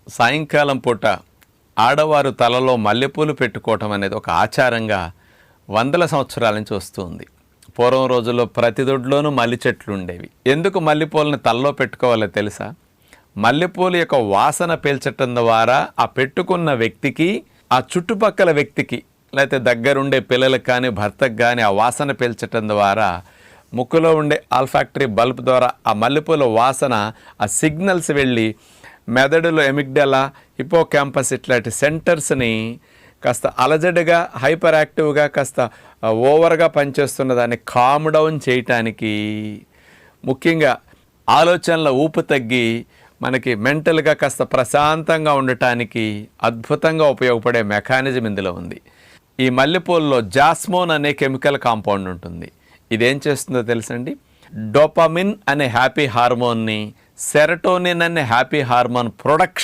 సాయంకాలం పూట ఆడవారు తలలో మల్లెపూలు పెట్టుకోవటం అనేది ఒక ఆచారంగా వందల సంవత్సరాల నుంచి వస్తుంది. పూర్వం రోజుల్లో ప్రతి దొడ్లోనూ మల్లె చెట్లు ఉండేవి. ఎందుకు మల్లెపూలని తలలో పెట్టుకోవాలో తెలుసా? మల్లెపూలు యొక్క వాసన పీల్చటం ద్వారా ఆ పెట్టుకున్న వ్యక్తికి, ఆ చుట్టుపక్కల వ్యక్తికి, లేకపోతే దగ్గరుండే పిల్లలకు కానీ భర్తకు కానీ ఆ వాసన పీల్చటం ద్వారా ముక్కులో ఉండే ఆల్ఫాక్టరీ బల్బ్ ద్వారా ఆ మల్లెపూల వాసన, ఆ సిగ్నల్స్ వెళ్ళి మెదడులో ఎమిగ్డలా, హిపోకాంపస్ ఇట్లాంటి సెంటర్స్ని కాస్త అలజడిగా, హైపర్ యాక్టివ్గా, కాస్త ఓవర్గా పనిచేస్తున్న దాన్ని కామ్ డౌన్ చేయటానికి, ముఖ్యంగా ఆలోచనల ఊపు తగ్గి మనకి మెంటల్గా కాస్త ప్రశాంతంగా ఉండటానికి అద్భుతంగా ఉపయోగపడే మెకానిజం ఇందులో ఉంది. ఈ మల్లెపూలలో జాస్మోన్ అనే కెమికల్ కాంపౌండ్ ఉంటుంది. ఇదేం చేస్తుందో తెలుసండి? డోపమిన్ అనే హ్యాపీ హార్మోన్ని, సెరటోనిన్ అనే హ్యాపీ హార్మోన్ ప్రొడక్షన్